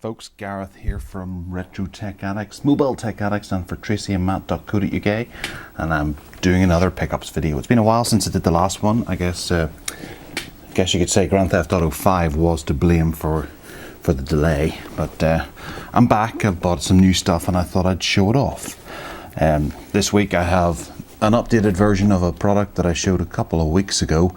folks, Gareth here from Retro Tech Addicts, Mobile Tech Addicts, and for tracyandmatt.co.uk, and I'm doing another pickups video. It's been a while since I did the last one. I guess you could say Grand Theft Auto 5 was to blame for the delay, but I'm back. I've bought some new stuff and I thought I'd show it off. This week I have an updated version of a product that I showed a couple of weeks ago.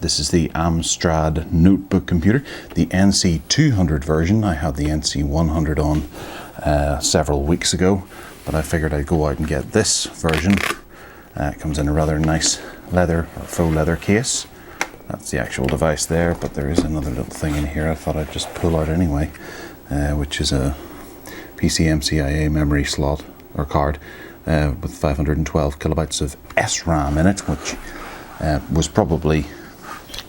This is the Amstrad notebook computer, the NC200 version. I had the NC100 on several weeks ago, but I figured I'd go out and get this version. It comes in a rather nice leather or faux leather case. That's the actual device there, but there is another little thing in here I thought I'd just pull out anyway, which is a PCMCIA memory slot or card with 512 kilobytes of SRAM in it, which was probably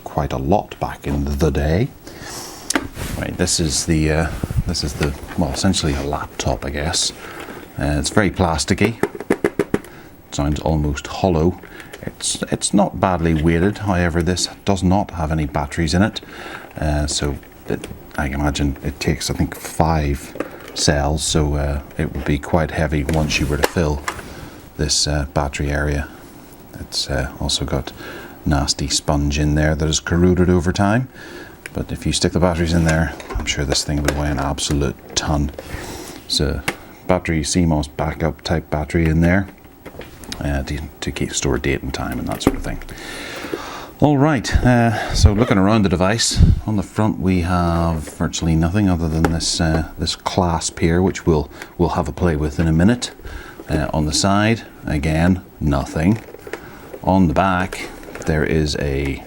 quite a lot back in the day. Right, this is the well, essentially a laptop, I guess. It's very plasticky. It sounds almost hollow. It's not badly weighted. However, this does not have any batteries in it, so I imagine it takes, I think, 5 cells. So it would be quite heavy once you were to fill this battery area. It's also got nasty sponge in there that has corroded over time, but if you stick the batteries in there, I'm sure this thing would weigh an absolute ton. It's a battery CMOS backup type battery in there to store date and time and that sort of thing. Alright, so looking around the device, on the front we have virtually nothing other than this clasp here, which we'll have a play with in a minute. On the side, again, nothing. On the back, there is a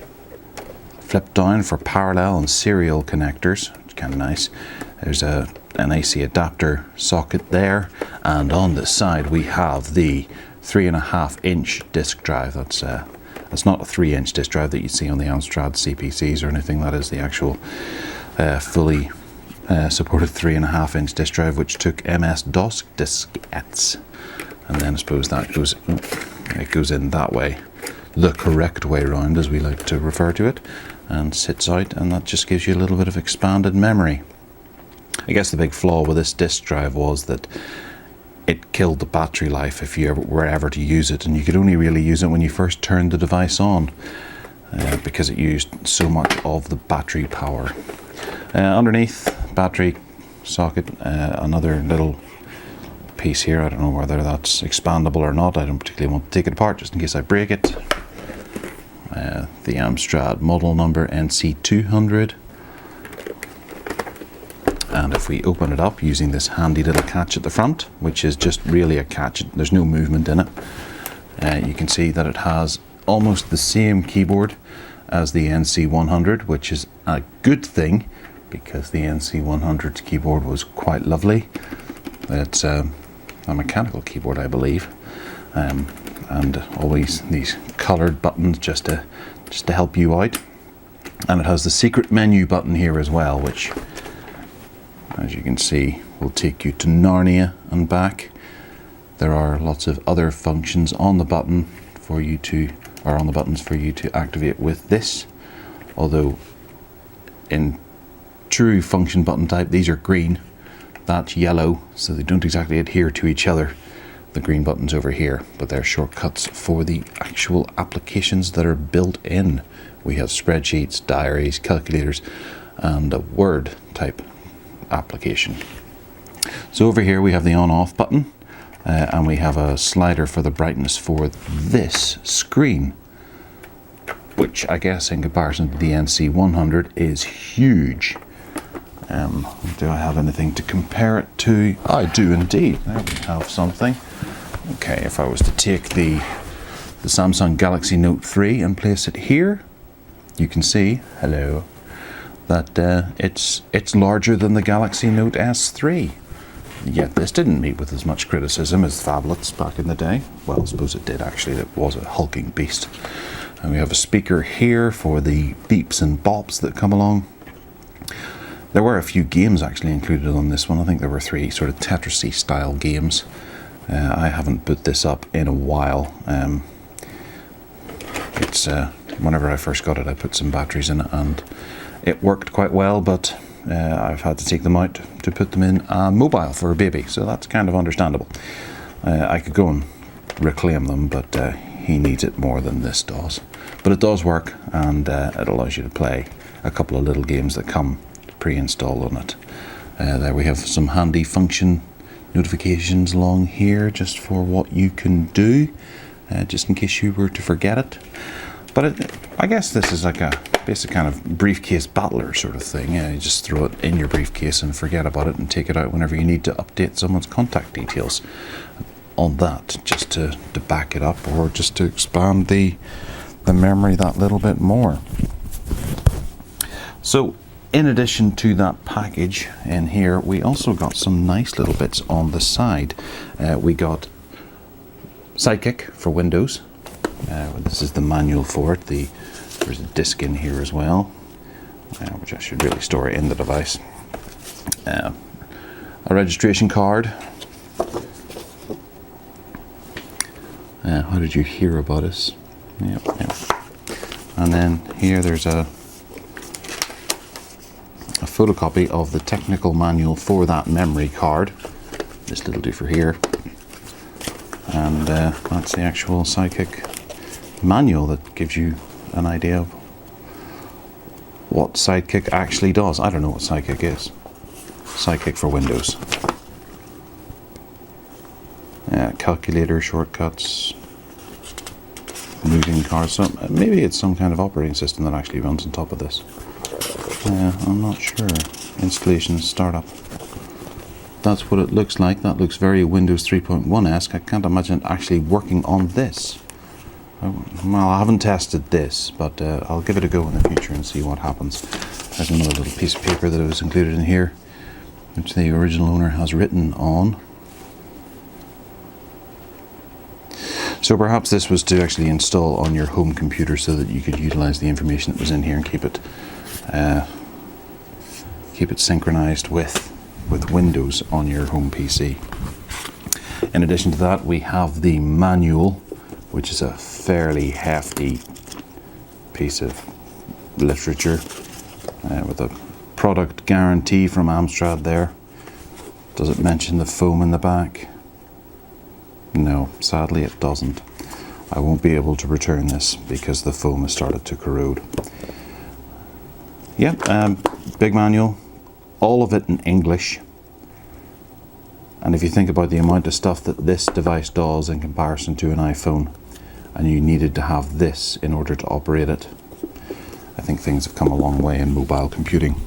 flip down for parallel and serial connectors, which is kind of nice. There's an AC adapter socket there, and on the side we have the 3.5-inch disk drive. That's not a 3-inch disk drive that you see on the Amstrad CPCs or anything. That is the actual fully supported 3.5-inch disk drive, which took MS-DOS diskettes, and then I suppose that goes in that way, the correct way around, as we like to refer to it, and sits out, and that just gives you a little bit of expanded memory. I guess the big flaw with this disk drive was that it killed the battery life if you were ever to use it, and you could only really use it when you first turned the device on, because it used so much of the battery power. Underneath, battery socket, another little piece here. I don't know whether that's expandable or not. I don't particularly want to take it apart just in case I break it. The Amstrad model number NC200, and if we open it up using this handy little catch at the front, which is just really a catch, there's no movement in it, you can see that it has almost the same keyboard as the NC100, which is a good thing because the NC100's keyboard was quite lovely. It's a mechanical keyboard, I believe, and always these coloured buttons just to help you out. And it has the secret menu button here as well, which, as you can see, will take you to Narnia and back. There are lots of other functions on the button for you to, or on the buttons for you to activate with this. Although in true function button type, these are green. That's yellow, so they don't exactly adhere to each other, the green buttons over here, but they're shortcuts for the actual applications that are built in. We have spreadsheets, diaries, calculators, and a Word type application. So over here we have the on-off button, and we have a slider for the brightness for this screen, which I guess in comparison to the NC100 is huge. Do I have anything to compare it to? I do indeed. There we have something. Okay, if I was to take the Samsung Galaxy Note 3 and place it here, you can see, hello, that it's larger than the Galaxy Note S3. Yet this didn't meet with as much criticism as phablets back in the day. Well, I suppose it did actually. It was a hulking beast. And we have a speaker here for the beeps and bops that come along. There were a few games actually included on this one. I think there were 3 sort of Tetris-y style games. I haven't put this up in a while. Whenever I first got it, I put some batteries in it and it worked quite well, but I've had to take them out to put them in a mobile for a baby, so that's kind of understandable. I could go and reclaim them, but he needs it more than this does. But it does work, and it allows you to play a couple of little games that come pre-installed on it. There we have some handy function notifications along here just for what you can do, just in case you were to forget it. But I guess this is like a basic kind of briefcase battler sort of thing. You just throw it in your briefcase and forget about it and take it out whenever you need to update someone's contact details on that, just to back it up, or just to expand the memory that little bit more. So in addition to that package in here, we also got some nice little bits on the side. We got Sidekick for Windows. This is the manual for it. There's a disc in here as well, which I should really store in the device. A registration card. How did you hear about us? Yep. And then here there's a photocopy of the technical manual for that memory card. This little do for here. And that's the actual Sidekick manual that gives you an idea of what Sidekick actually does. I don't know what Sidekick is. Sidekick for Windows. Calculator shortcuts, moving cards. So maybe it's some kind of operating system that actually runs on top of this. I'm not sure. Installation startup. That's what it looks like. That looks very Windows 3.1-esque. I can't imagine it actually working on this. Well, I haven't tested this, but I'll give it a go in the future and see what happens. There's another little piece of paper that was included in here, which the original owner has written on. So perhaps this was to actually install on your home computer so that you could utilize the information that was in here and keep it synchronized with Windows on your home PC. In addition to that, we have the manual, which is a fairly hefty piece of literature with a product guarantee from Amstrad there. Does it mention the foam in the back? No, sadly it doesn't. I won't be able to return this because the foam has started to corrode. Yep, big manual, all of it in English. And if you think about the amount of stuff that this device does in comparison to an iPhone, and you needed to have this in order to operate it, I think things have come a long way in mobile computing.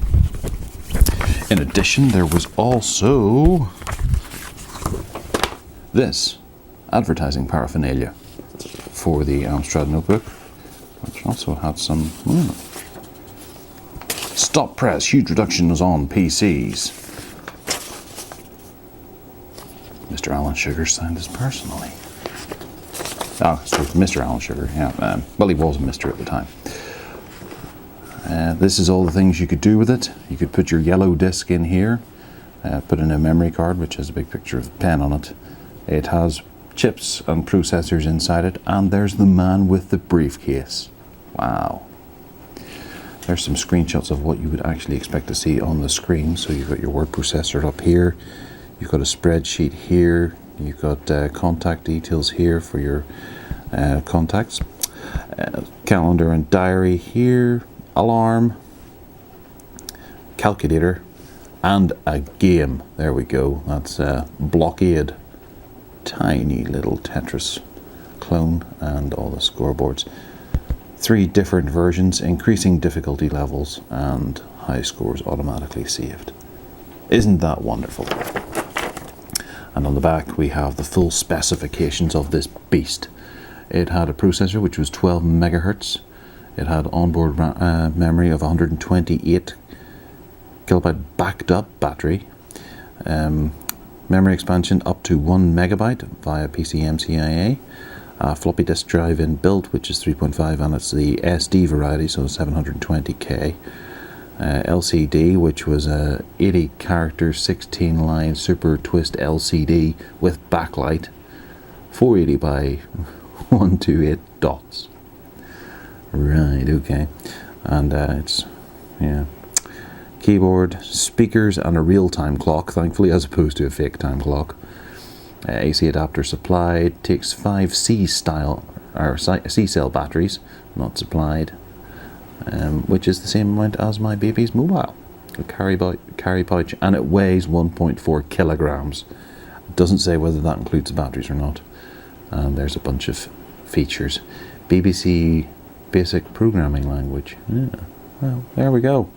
In addition, there was also this advertising paraphernalia for the Amstrad notebook, which also had some stop press, huge reductions on PCs. Mr. Alan Sugar signed this personally. Oh, so Mr. Alan Sugar, yeah. Well, he was a Mr. at the time. This is all the things you could do with it. You could put your yellow disc in here, put in a memory card, which has a big picture of a pen on it. It has chips and processors inside it, and there's the man with the briefcase. Wow. There's some screenshots of what you would actually expect to see on the screen. So you've got your word processor up here, you've got a spreadsheet here, you've got contact details here for your contacts, calendar and diary here, alarm, calculator, and a game. There we go. That's Blockade. Tiny little Tetris clone, and all the scoreboards. 3 different versions, increasing difficulty levels, and high scores automatically saved. Isn't that wonderful? And on the back we have the full specifications of this beast. It had a processor which was 12 megahertz. It had onboard memory of 128 kilobyte backed up battery. Memory expansion up to 1 megabyte via PCMCIA. Floppy disk drive inbuilt, which is 3.5, and it's the SD variety, so 720K. LCD, which was a 80 character 16 line super twist LCD with backlight, 480 by 128 dots. Right, okay. And it's keyboard, speakers, and a real-time clock, thankfully, as opposed to a fake time clock. AC adapter supplied. Takes 5 C-cell batteries, not supplied, which is the same amount as my baby's mobile. A carry pouch, and it weighs 1.4 kilograms. It doesn't say whether that includes the batteries or not. And there's a bunch of features. BBC Basic Programming Language. Yeah, well, there we go.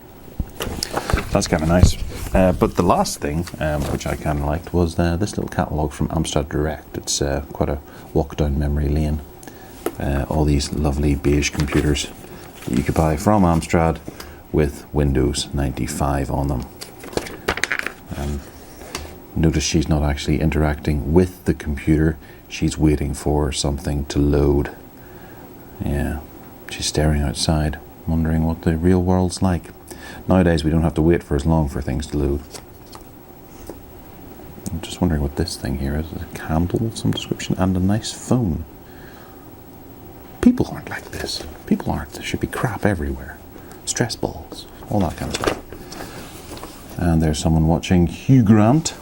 That's kind of nice. But the last thing, which I kind of liked, was this little catalogue from Amstrad Direct. It's quite a walk down memory lane. All these lovely beige computers that you could buy from Amstrad with Windows 95 on them. Notice she's not actually interacting with the computer. She's waiting for something to load. Yeah, she's staring outside, wondering what the real world's like. Nowadays we don't have to wait for as long for things to load. I'm just wondering what this thing here is. A candle of some description and a nice phone. People aren't like this. People aren't. There should be crap everywhere. Stress balls, all that kind of stuff. And there's someone watching Hugh Grant,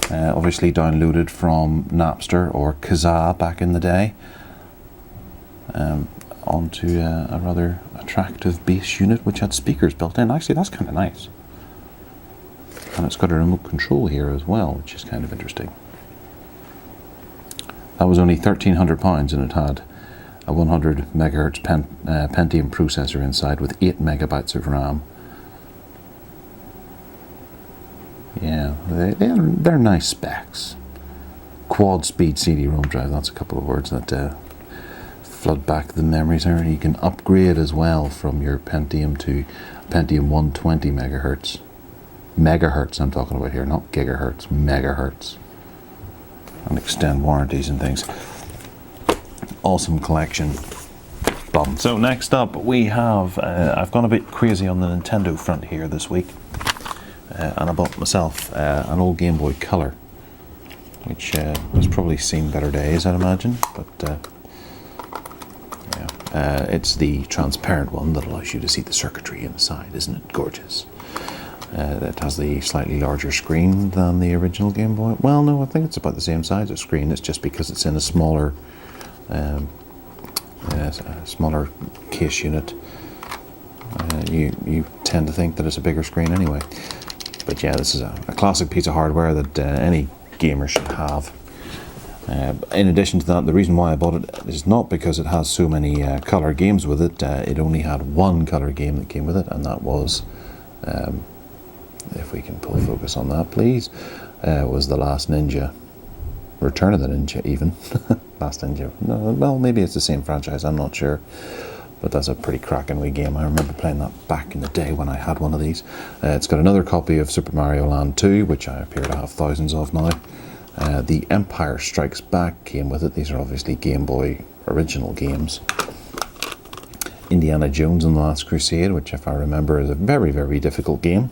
obviously downloaded from Napster or Kazaa back in the day, onto a rather attractive bass unit which had speakers built in. Actually, that's kind of nice. And it's got a remote control here as well, which is kind of interesting. That was only £1,300 and it had a 100 megahertz Pentium processor inside with 8 megabytes of RAM. Yeah, they're nice specs. Quad speed CD-ROM drive, that's a couple of words that flood back the memories there. You can upgrade as well from your Pentium to Pentium 120 megahertz. Megahertz I'm talking about here, not gigahertz, megahertz. And extend warranties and things. Awesome collection. Bum. So next up we have, I've gone a bit crazy on the Nintendo front here this week. And I bought myself an old Game Boy Color, which has probably seen better days, I'd imagine. But yeah, it's the transparent one that allows you to see the circuitry inside. Isn't it gorgeous? It has the slightly larger screen than the original Game Boy. Well, no, I think it's about the same size of screen. It's just because it's in a smaller, smaller case unit. You tend to think that it's a bigger screen anyway. But yeah, this is a classic piece of hardware that any gamer should have. In addition to that, the reason why I bought it is not because it has so many color games with it. It only had one color game that came with it, and that was, if we can pull focus on that please, was The Last Ninja. Return of the Ninja even. Last Ninja. No, well, maybe it's the same franchise, I'm not sure. But that's a pretty cracking wee game. I remember playing that back in the day when I had one of these. It's got another copy of Super Mario Land 2, which I appear to have thousands of now. The Empire Strikes Back came with it. These are obviously Game Boy original games. Indiana Jones and the Last Crusade, which if I remember is a very, very difficult game.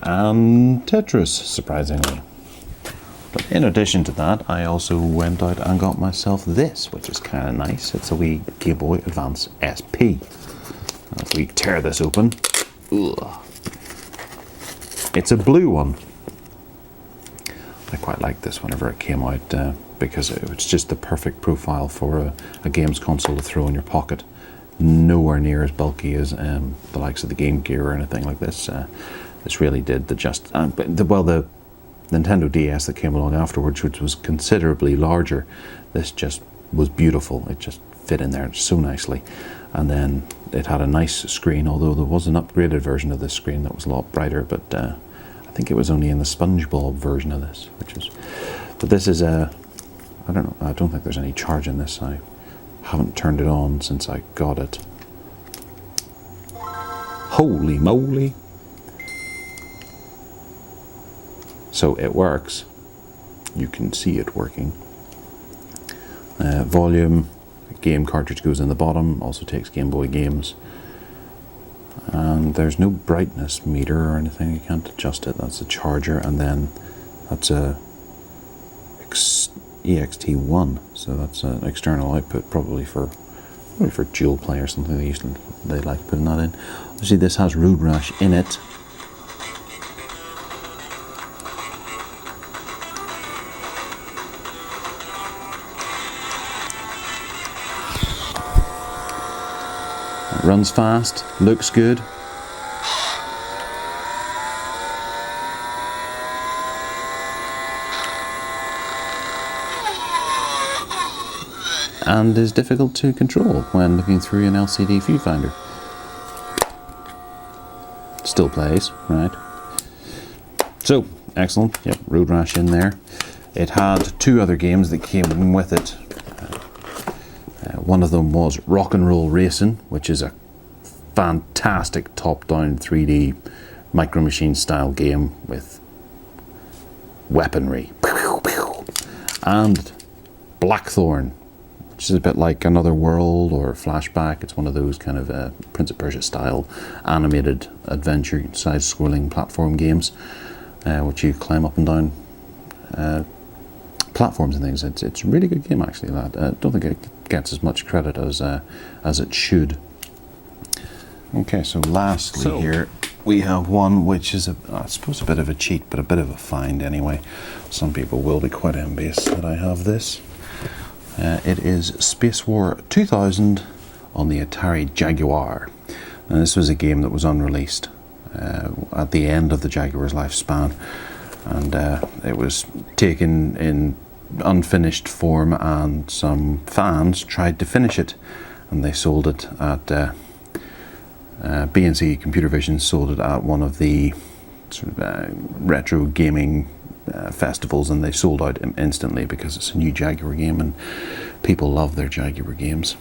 And Tetris, surprisingly. But in addition to that, I also went out and got myself this, which is kind of nice. It's a wee Game Boy Advance SP. And if we tear this open, ugh, it's a blue one. I quite liked this whenever it came out because it was just the perfect profile for a games console to throw in your pocket. Nowhere near as bulky as the likes of the Game Gear or anything like this. This really did the Nintendo DS that came along afterwards, which was considerably larger. This just was beautiful. It just fit in there so nicely. And then it had a nice screen, although there was an upgraded version of this screen that was a lot brighter, but I think it was only in the SpongeBob version of this, but this is I don't know, I don't think there's any charge in this. I haven't turned it on since I got it. Holy moly. So it works. You can see it working. Volume, game cartridge goes in the bottom, also takes Game Boy games. And there's no brightness meter or anything, you can't adjust it. That's a charger, and then that's a EXT1, so that's an external output probably for Maybe for dual play or something, they like putting that in. Obviously this has Road Rash in it. It runs fast, looks good. And is difficult to control when looking through an LCD viewfinder. Still plays, right? So, excellent. Yep, Road Rash in there. It had 2 other games that came with it. One of them was Rock and Roll Racing, which is a fantastic top-down 3D Micro Machine style game with weaponry. And Blackthorn, which is a bit like Another World or Flashback. It's one of those kind of Prince of Persia style animated adventure side-scrolling platform games, which you climb up and down platforms and things. It's a really good game actually. I don't think it gets as much credit as it should. Okay, so lastly here we have one which is I suppose a bit of a cheat, but a bit of a find anyway. Some people will be quite envious that I have this. It is Space War 2000 on the Atari Jaguar. And this was a game that was unreleased at the end of the Jaguar's lifespan. And it was taken in unfinished form, and some fans tried to finish it. And they sold it at B&C Computer Vision sold it at one of the sort of retro gaming festivals, and they sold out instantly because it's a new Jaguar game and people love their Jaguar games.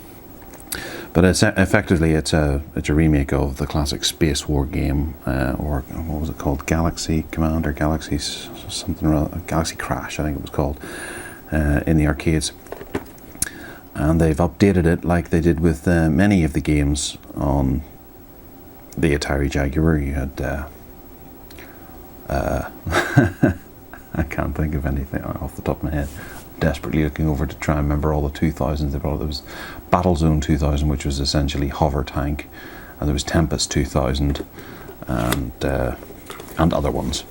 But it's effectively it's a remake of the classic Space War game, or what was it called, Galaxy Command or Galaxy something or other, Galaxy Crash I think it was called, in the arcades. And they've updated it like they did with many of the games on the Atari Jaguar. You had I can't think of anything off the top of my head. Desperately looking over to try and remember all the 2000s. There was Battlezone 2000, which was essentially Hover Tank, and there was Tempest 2000, and other ones.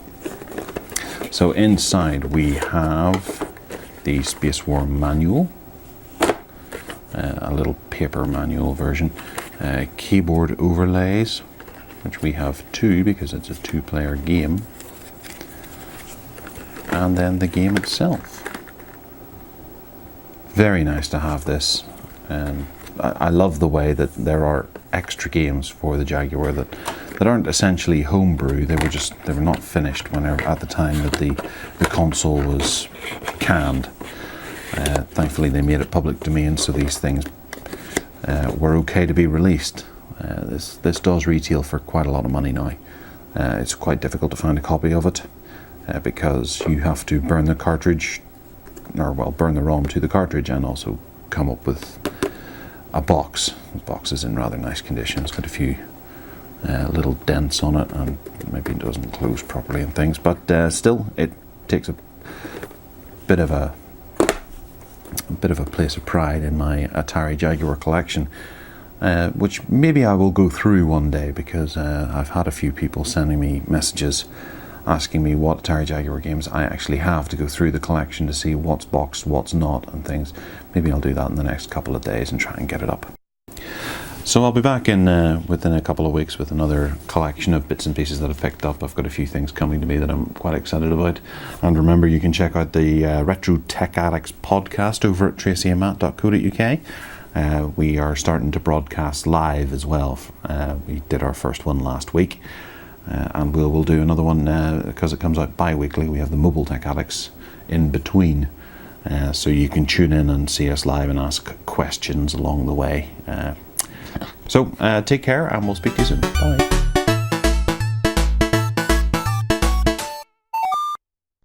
So inside we have the Space War manual, a little paper manual version, keyboard overlays, which we have 2 because it's a 2-player game, and then the game itself. Very nice to have this. I love the way that there are extra games for the Jaguar that aren't essentially homebrew. They were not finished whenever at the time that the console was canned. Thankfully they made it public domain, so these things were okay to be released. This does retail for quite a lot of money now. It's quite difficult to find a copy of it because you have to burn the cartridge, or well, burn the ROM to the cartridge, and also come up with a box. The box is in rather nice condition. It's got a few little dents on it, and maybe it doesn't close properly and things, but still it takes a bit of a place of pride in my Atari Jaguar collection, which maybe I will go through one day, because I've had a few people sending me messages asking me what Atari Jaguar games I actually have, to go through the collection to see what's boxed, what's not, and things. Maybe I'll do that in the next couple of days and try and get it up. So I'll be back in within a couple of weeks with another collection of bits and pieces that I've picked up. I've got a few things coming to me that I'm quite excited about. And remember, you can check out the Retro Tech Addicts podcast over at tracyandmatt.co.uk. We are starting to broadcast live as well. We did our first one last week. And we'll do another one because it comes out bi-weekly. We have the Mobile Tech Addicts in between, so you can tune in and see us live and ask questions along the way. So take care, and we'll speak to you soon. Bye.